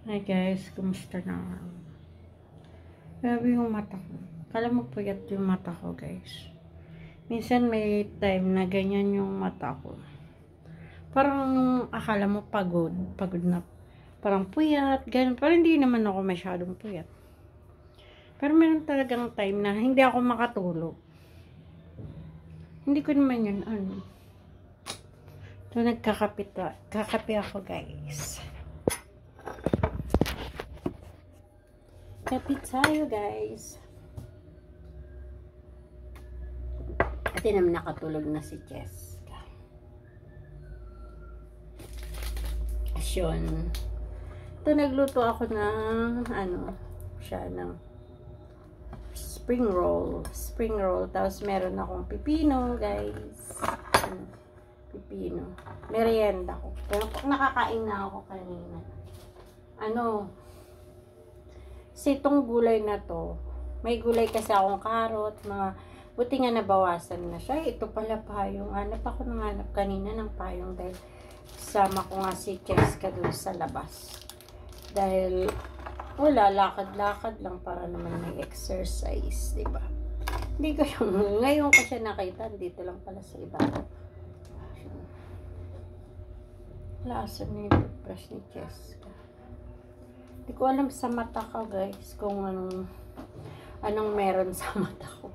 Hi guys, kumusta na? Grabe yung mata ko. Kala mo puyat yung mata ko guys. Minsan may time na ganyan yung mata ko. Parang akala mo pagod na. Parang puyat, ganyan. Parang hindi naman ako masyadong puyat. Pero meron talagang time na hindi ako makatulog. Hindi ko naman yun, So kakape ako guys. Kape tayo guys. At naman nakatulog na si Jessica. Asyon. Ito nagluto ako ng ng spring roll. Tapos meron akong pipino guys. Pipino. Merienda ko. Pero nakakain na ako kanina. Itong gulay na to, may gulay kasi akong karot, buti nga nabawasan na siya. Ito pala payong. Hanap kanina ng payong dahil sama ko nga si Jessica doon sa labas. Dahil wala, lakad-lakad lang para naman may exercise, diba? Hindi ko ngayon ko siya nakita, dito lang pala sa iba. Lasa na yung toothbrush ni Jessica. Hindi ko alam sa mata ko guys kung anong meron sa mata ko.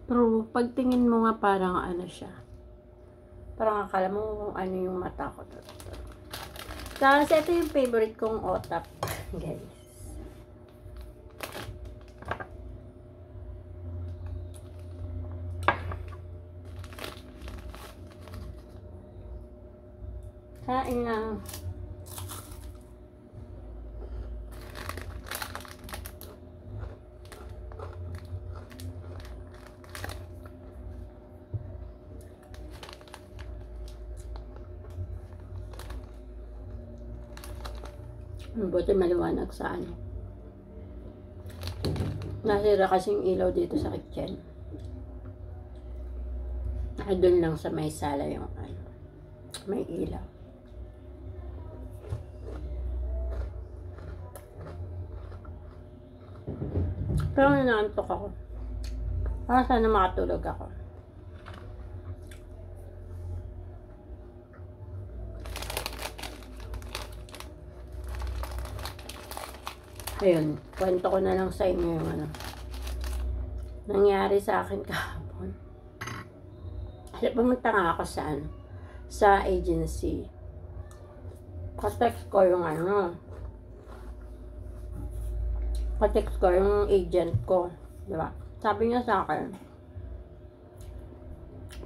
Pero pagtingin mo nga parang siya. Parang akala mo kung ano yung mata ko. Kasi ito yung favorite kong otap guys. Kain na. Buti maliwanag sa nasira kasing ilaw dito sa kitchen. Doon lang sa may sala yung may ilaw. Pero naantok ako. Sana makatulog ako. Ayun, kwento ko na lang sa inyo yung nangyari sa akin kahapon. Pumunta nga ako sa agency. Katext ko yung katext ko yung agent ko, diba? Sabi niya sa akin,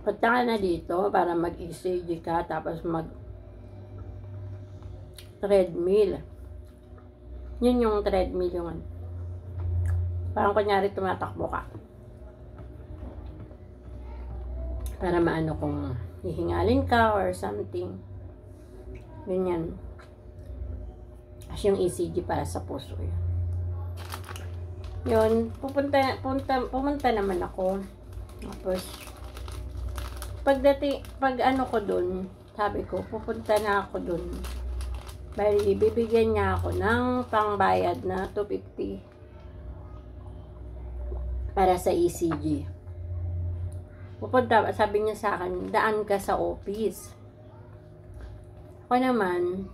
punta ka na dito para mag-ECG ka, tapos treadmill. Yun yung treadmill yung parang kunyari tumatakbo ka. Para maano kung hihingalin ka or something. Ganyan. Kasi yung ECG para sa puso yun. Yun, pumunta naman ako. Tapos, pag ko dun, sabi ko, pupunta na ako dun. Bali, bibigyan niya ako ng pangbayad na 250 para sa ECG. Sabi niya sa akin, daan ka sa office. Ako naman,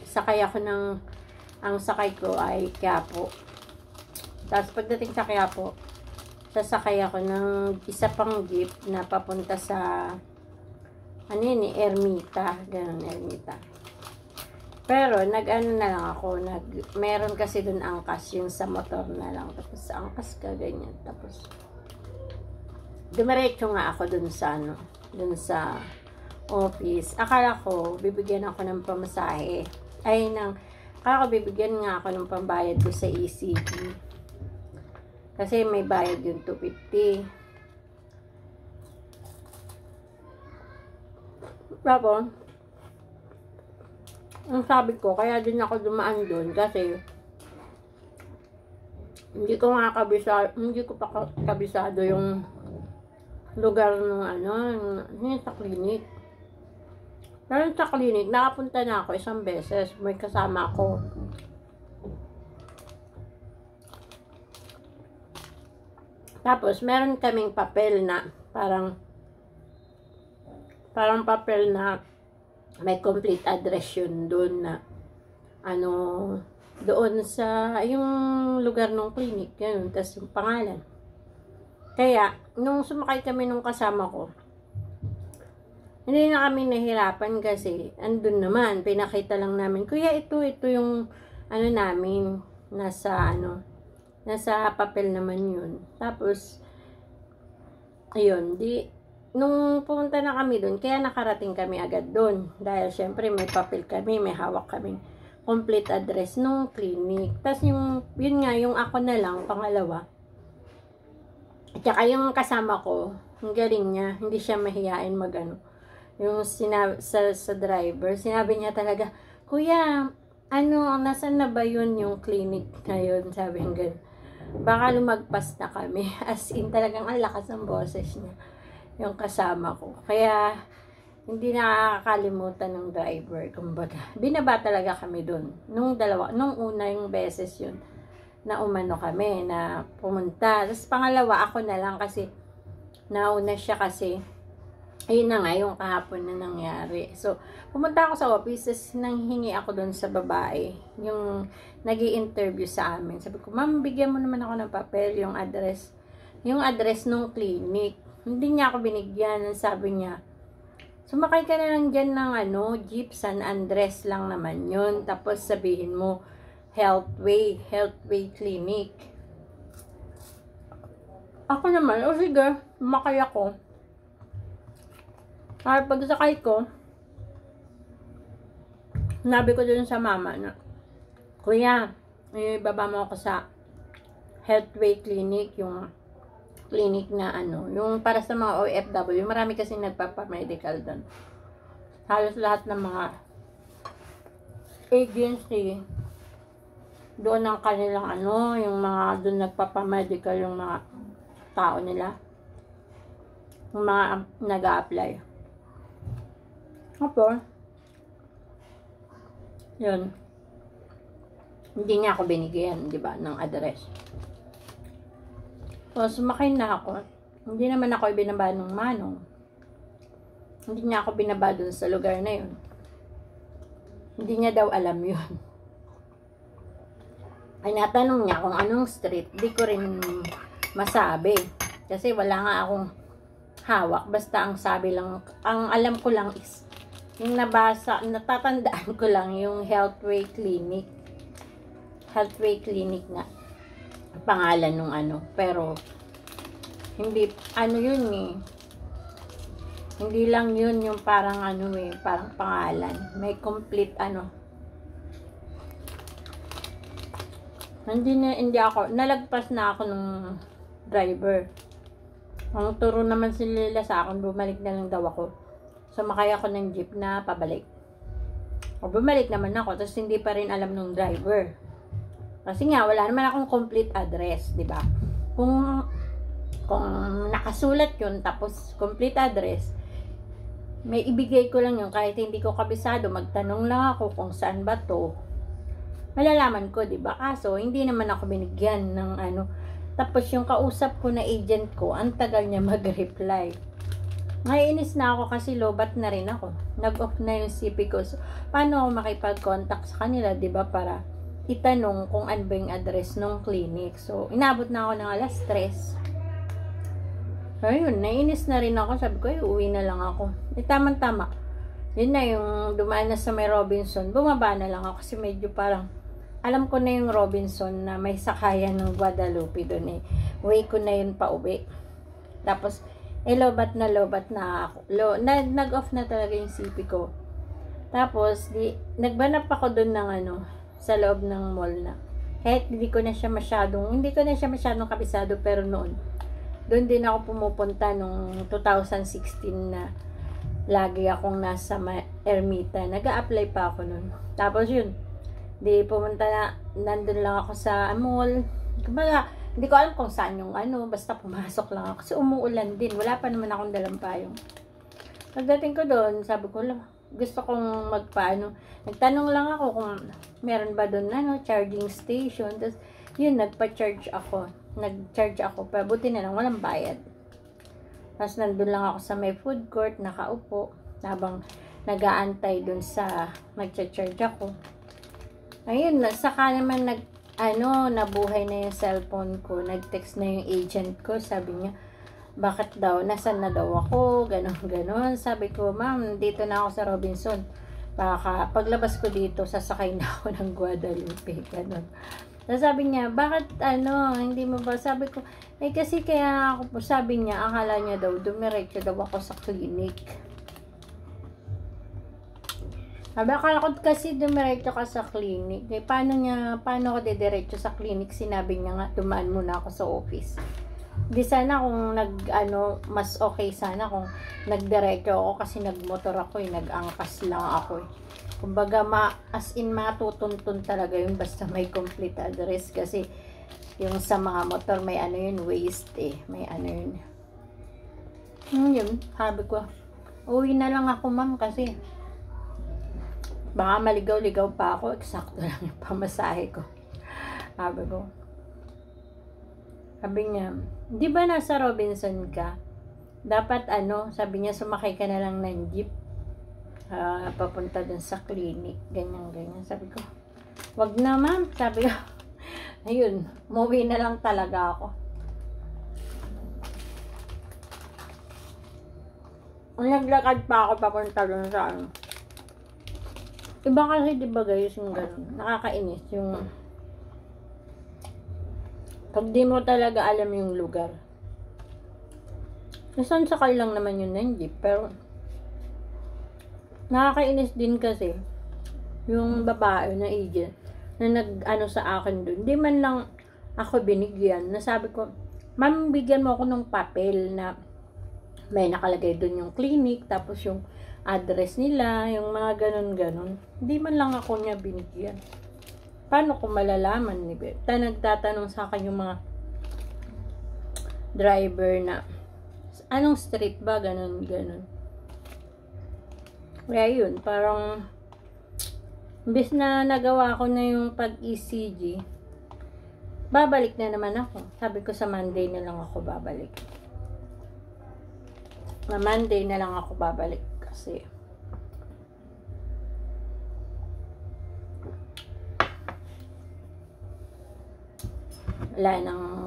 sakay ako ang sakay ko ay Quiapo. Tapos pagdating sa Quiapo, sasakay ako ng isa pang jeep na papunta sa Ermita. Ganun, Ermita. Pero, na lang ako, meron kasi dun angkas, yung sa motor na lang. Tapos, angkas ka, ganyan. Tapos, dumiretso nga ako dun sa office. Akala ko, bibigyan ako ng pamasahe. Akala ko, bibigyan nga ako ng pambayad ko sa ECG. Kasi may bayad yung 250. Tapos, ang sabi ko, kaya din ako dumaan doon kasi hindi ko pa kabisado yung lugar ng sa clinic. Pero sa clinic, nakapunta na ako isang beses. May kasama ako. Tapos, meron kaming papel na parang papel na may complete address yun doon na ano, doon sa yung lugar ng clinic, ganun, tas yung pangalan. Kaya, nung sumakay kami nung kasama ko, hindi na kami nahirapan kasi andun naman, pinakita lang namin, kuya, ito yung ano namin, nasa papel naman yun. Tapos, ayun, nung pumunta na kami doon, kaya nakarating kami agad doon. Dahil syempre may papel kami, may hawak kami complete address nung clinic. Tapos yun nga, yung ako na lang, pangalawa. At saka yung kasama ko, ang galing niya, hindi siya mahiyain yung sa driver, sinabi niya talaga, kuya, nasan na ba yun yung clinic ngayon? Sabi ng ganun. Baka lumagpas na kami. As in, talagang ang lakas ng boses niya. Yung kasama ko. Kaya, hindi nakakalimutan ng driver. Kumbaga, binaba talaga kami dun. Nung una yung beses yun, na umano kami, na pumunta. Tapos pangalawa, ako na lang kasi, nauna siya kasi, ayun na nga, yung kahapon na nangyari. So, pumunta ako sa office, nanghingi ako doon sa babae, yung nag-i-interview sa amin. Sabi ko, ma'am, bigyan mo naman ako ng papel, yung address nung clinic. Hindi niya ako binigyan. Sabi niya, sumakay ka na lang dyan ng jeep, San Andres lang naman yun. Tapos sabihin mo, Healthway Clinic. Ako naman, sige, makay ako. At pagsakay ko, nabi ko dun sa mama na, kuya, ibaba mo ako sa Healthway Clinic, yung clinic na yung para sa mga OFW, marami kasi nagpapamedical doon. Halos lahat ng mga agency, doon ang kanilang yung mga doon nagpapamedical yung mga tao nila, yung mga nag-a-apply. Opo. Yun. Hindi niya ako binigyan, di ba, ng address. So, sumakay na ako. Hindi naman ako ibinaba ng manong. Hindi niya ako binaba dun sa lugar na yun. Hindi niya daw alam yun. Ay, natanong niya kung anong street. Di ko rin masabi. Kasi wala nga akong hawak. Basta ang sabi lang, ang alam ko lang is, yung natatandaan ko lang yung Healthway Clinic. Healthway Clinic na pangalan nung pero hindi, yun eh. Hindi lang yun yung parang parang pangalan. May complete Hindi ako, nalagpas na ako nung driver. Ang turo naman sila sa akin, bumalik na lang daw ako. Sumakay ako ng jeep na pabalik. O bumalik naman ako, tapos hindi pa rin alam nung driver. Kasi nga, wala naman akong complete address, di ba? Kung nakasulat yun, tapos complete address, may ibigay ko lang yun, kahit hindi ko kabisado, magtanong lang ako kung saan ba to. Malalaman ko, di ba? Kaso, hindi naman ako binigyan ng Tapos, yung kausap ko na agent ko, ang tagal niya mag-reply. Ngainis na ako kasi lobat na rin ako. Nag-off na yung CP ko. So, paano ako makipag-contact sa kanila, di ba? Para itanong kung ano ba yung address ng clinic. So, inabot na ako ng alas 3. Ayun, nainis na rin ako. Sabi ko, uwi na lang ako. Tama-tama. Yun na yung dumaan na sa may Robinson. Bumaba na lang ako kasi medyo parang alam ko na yung Robinson na may sakayan ng Guadalupe doon eh. Way ko na yun pa uwi. Tapos, lobat na ako. Nag-off na talaga yung CP ko. Tapos, nagbanap ako doon ng sa loob ng mall na. Kahit hindi ko na siya masyadong kabisado, pero noon, doon din ako pumupunta nung 2016 na lagi akong nasa Ermita. Nag-a-apply pa ako noon. Tapos yun, nandun lang ako sa mall. Kumbaga, hindi ko alam kung saan yung basta pumasok lang ako. Kasi umuulan din. Wala pa naman akong dalang payong. Pagdating ko doon, sabi ko, gusto kong magpaano. Nagtanong lang ako kung meron ba doon charging station. Tapos, yun, nagpa-charge ako. Nag-charge ako. Pero buti na lang, walang bayad. Tapos, nandun lang ako sa may food court, nakaupo. Habang nag-aantay doon sa magcha-charge ako. Ayun, saka naman nabuhay na yung cellphone ko. Nag-text na yung agent ko. Sabi niya, bakit daw, nasan na daw ako, ganon. Sabi ko, ma'am, dito na ako sa Robinson. Baka, paglabas ko dito, sasakay na ako ng Guadalupe, ganon. So, sabi niya, bakit, hindi mo ba, sabi ko, kasi kaya ako, sabi niya, akala niya daw, dumiretso daw ako sa clinic. Sabi, akala ko kasi dumiretso ka sa clinic. Paano ako didiretso sa clinic? Sinabi niya nga, dumaan muna ako sa office. Di sana kung mas okay sana kung nagdiretso ako kasi nagmotor ako nag-angkas lang ako Kumbaga as in matutuntun talaga yun basta may complete address kasi yung sa mga motor may yun waste may yun. Yun, sabi ko, uwi na lang ako ma'am kasi baka maligaw-ligaw pa ako, eksakto lang yung pamasahe ko. Sabi niya, di ba nasa Robinson ka? Dapat sabi niya, sumakay ka na lang ng jeep. Papunta dun sa clinic. Ganyan. Sabi ko, wag na ma'am. Sabi ko, ayun, umuwi na lang talaga ako. Naglakad pa ako papunta dun sa Iba kasi di ba guys yung ganun. Nakakainis yung pag di mo talaga alam yung lugar. Nasaan sakay lang naman yun ng jeep. Pero, nakakainis din kasi, yung babae na agent, na sa akin dun. Di man lang ako binigyan. Nasabi ko, ma'am, bigyan mo ako ng papel na may nakalagay dun yung clinic, tapos yung address nila, yung mga ganun-ganun. Di man lang ako niya binigyan. Paano ko malalaman ni Beth? Nagtatanong sa akin yung mga driver na anong street ba? Ganon. Kaya yun, parang imbes na nagawa ko na yung pag-ECG, babalik na naman ako. Sabi ko sa Monday na lang ako babalik. Monday na lang ako babalik kasi wala nang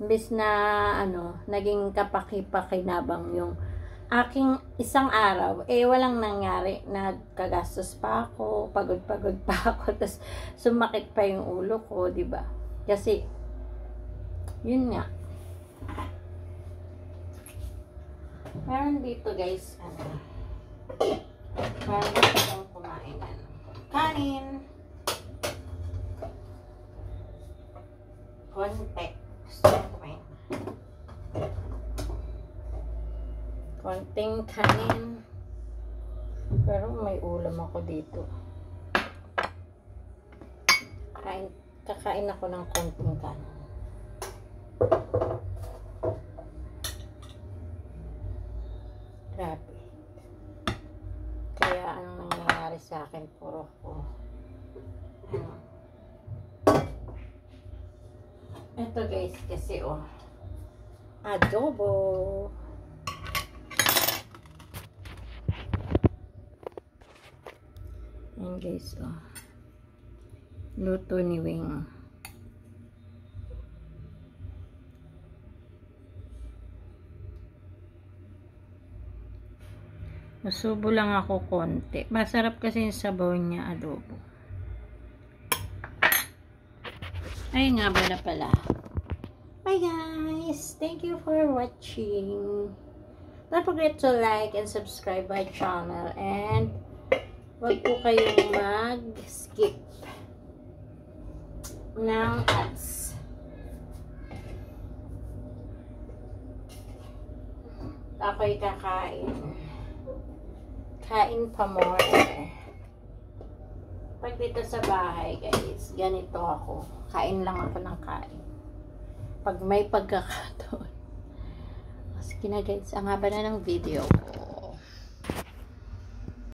imbes na naging kapaki-pakinabang yung aking isang araw, walang nangyari. Nagkagastos pa ako, pagod-pagod pa ako, tapos sumakit pa yung ulo ko, di ba? Kasi yun nga. Meron dito guys, meron dito kumain kanin, konting kanin, pero may ulam ako dito. Kakain ako ng konting kanin. Grabe. Kaya anong nangyayari sa akin, puro ko ito guys, kasi adobo. Ayan guys, luto ni Wing. Masubo lang ako konti. Masarap kasi yung sabaw niya, adobo. Ay nga ba na pala. Bye guys! Thank you for watching. Don't forget to like and subscribe my channel. And wag po kayong mag-skip ng ads. Ako'y kakain. Kain pa more. Pag dito sa bahay, guys, ganito ako. Kain lang ako ng kain. Pag may pagkakataon. Sige na guys, ang haba na ng video ko.